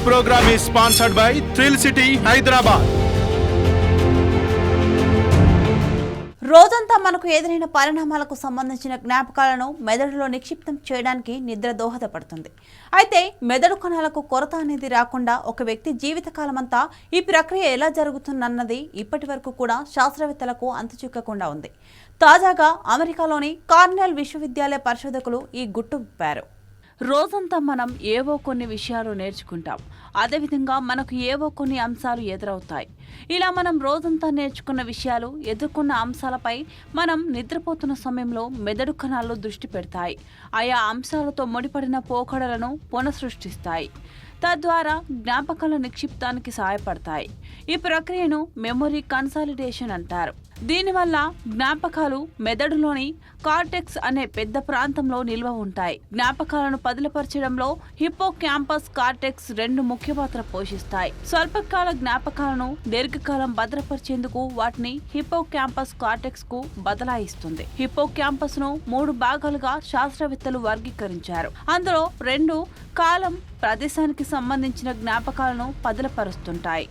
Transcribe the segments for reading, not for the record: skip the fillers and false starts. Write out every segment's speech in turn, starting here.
program is sponsored by Thrill City, Hyderabad. రోజంతా మనకు ఎదురైన పరిణామాలకు సంబంధించిన జ్ఞాపకాలను మెదడులో నిక్షిప్తం చేయడానికి నిద్ర దోహదపడుతుంది. అయితే మెదడు కణాలకు కొరత అనేది రాకుండా ఒక వ్యక్తి జీవితకాలమంతా ఈ ప్రక్రియ ఎలా జరుగుతుందన్నది ఇప్పటి వరకు కూడా శాస్త్రవేత్తలకు అంతుచిక్కకుండా ఉంది. తాజాగా అమెరికాలోని కార్నెల్ విశ్వవిద్యాలయ పరిశోధకులు ఈ గుట్టు విప్పారు. రోజంతా మనం ఏవో కొన్ని విషయాలు నేర్చుకుంటాం. అదేవిధంగా మనకు ఏవో కొన్ని అంశాలు ఎదురవుతాయి. ఇలా మనం రోజంతా నేర్చుకున్న విషయాలు, ఎదుర్కొన్న అంశాలపై మనం నిద్రపోతున్న సమయంలో మెదడు కణాలు దృష్టి పెడతాయి. ఆయా అంశాలతో ముడిపడిన పోకడలను పునఃసృష్టిస్తాయి. తద్వారా జ్ఞాపకాల నిక్షిప్తానికి సహాయపడతాయి. ఈ ప్రక్రియను మెమొరీ కన్సాలిడేషన్ అంటారు. దీనివల్ల జ్ఞాపకాలు మెదడులోని కార్టెక్స్ అనే పెద్ద ప్రాంతంలో నిల్వ ఉంటాయి. జ్ఞాపకాలను పదిలపరచడంలో హిప్పో క్యాంపస్, కార్టెక్స్ రెండు ముఖ్య పాత్ర పోషిస్తాయి. స్వల్పకాల జ్ఞాపకాలను దీర్ఘకాలం భద్రపరిచేందుకు వాటిని హిప్పో క్యాంపస్ కార్టెక్స్ కు బదలాయిస్తుంది. హిప్పో క్యాంపస్ ను 3 భాగాలుగా శాస్త్రవేత్తలు వర్గీకరించారు. అందులో 2 కాలం, ప్రదేశానికి సంబంధించిన జ్ఞాపకాలను పదిలపరుస్తుంటాయి.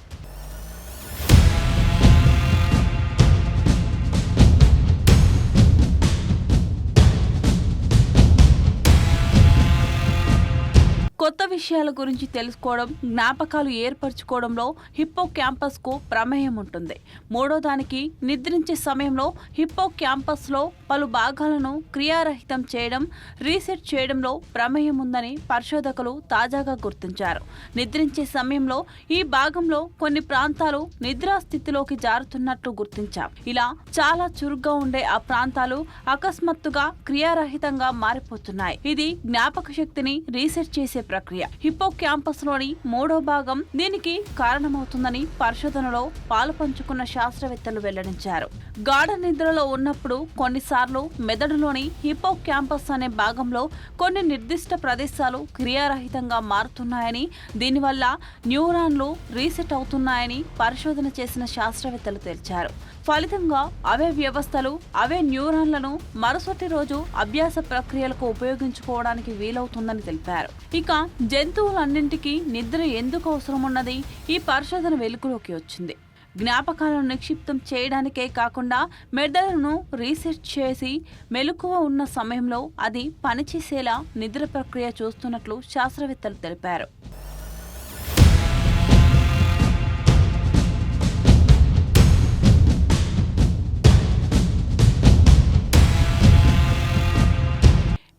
కొత్త విషయాల గురించి తెలుసుకోవడం, జ్ఞాపకాలు ఏర్పరచుకోవడంలో హిప్పో క్యాంపస్ కు ప్రమేయం ఉంటుంది. మూడో దానికి నిద్రించే సమయంలో హిప్పో క్యాంపస్ లో పలు భాగాలను క్రియారహితం చేయడం, రీసెట్ చేయడంలో ప్రమేయం ఉందని పరిశోధకులు తాజాగా గుర్తించారు. నిద్రించే సమయంలో ఈ భాగంలో కొన్ని ప్రాంతాలు నిద్రా స్థితిలోకి జారుతున్నట్లు గుర్తించాం. ఇలా చాలా చురుగ్గా ఉండే ఆ ప్రాంతాలు అకస్మాత్తుగా క్రియారహితంగా మారిపోతున్నాయి. ఇది జ్ఞాపక శక్తిని రీసెట్ చేసే ప్రక్రియ. హిప్పో క్యాంపస్ లోని 3వ భాగం దీనికి కారణమవుతుందని పరిశోధనలో పాలు పంచుకున్న శాస్త్రవేత్తలు వెల్లడించారు. గాఢ నిద్రలో ఉన్నప్పుడు కొన్నిసార్లు మెదడులోని హిప్పో క్యాంపస్ అనే భాగంలో కొన్ని నిర్దిష్ట ప్రదేశాలు క్రియారహితంగా మారుతున్నాయని, దీనివల్ల న్యూరాన్లు రీసెట్ అవుతున్నాయని పరిశోధన చేసిన శాస్త్రవేత్తలు తేల్చారు. ఫలితంగా అవే వ్యవస్థలు, అవే న్యూరాన్లను మరుసటి రోజు అభ్యాస ప్రక్రియలకు ఉపయోగించుకోవడానికి వీలవుతుందని తెలిపారు. ఇక జంతువులన్నింటికీ నిద్ర ఎందుకు అవసరమున్నది ఈ పరిశోధన వెలుగులోకి వచ్చింది. జ్ఞాపకాలను నిక్షిప్తం చేయడానికే కాకుండా మెదడును రీసెట్ చేసి మెలకువ ఉన్న సమయంలో అది పనిచేసేలా నిద్ర ప్రక్రియ చూస్తున్నట్లు శాస్త్రవేత్తలు తెలిపారు.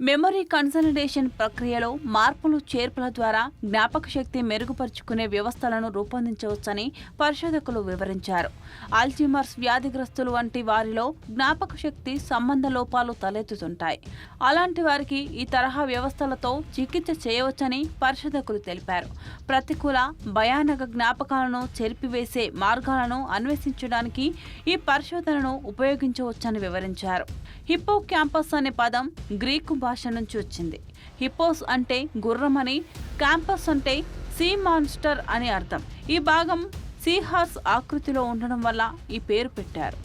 మెమరీ కన్సాలిడేషన్ ప్రక్రియలో మార్పులు చేర్పుల ద్వారా జ్ఞాపక శక్తి మెరుగుపరుచుకునే వ్యవస్థలను రూపొందించవచ్చని పరిశోధకులు వివరించారు. అల్జీమర్స్ వ్యాధిగ్రస్తులు వంటి వారిలో జ్ఞాపక శక్తి సంబంధ లోపాలు తలెత్తుతుంటాయి. అలాంటి వారికి ఈ తరహా వ్యవస్థలతో చికిత్స చేయవచ్చని పరిశోధకులు తెలిపారు. ప్రతికూల, భయానక జ్ఞాపకాలను చెరిపివేసే మార్గాలను అన్వేషించడానికి ఈ పరిశోధనను ఉపయోగించవచ్చని వివరించారు. హిప్పో క్యాంపస్ అనే పదం గ్రీకు భాష నుంచి వచ్చింది. హిప్పోస్ అంటే గుర్రమని, క్యాంపస్ అంటే సీ మాన్స్టర్ అని అర్థం. ఈ భాగం సీ హార్స్ ఆకృతిలో ఉండడం వల్ల ఈ పేరు పెట్టారు.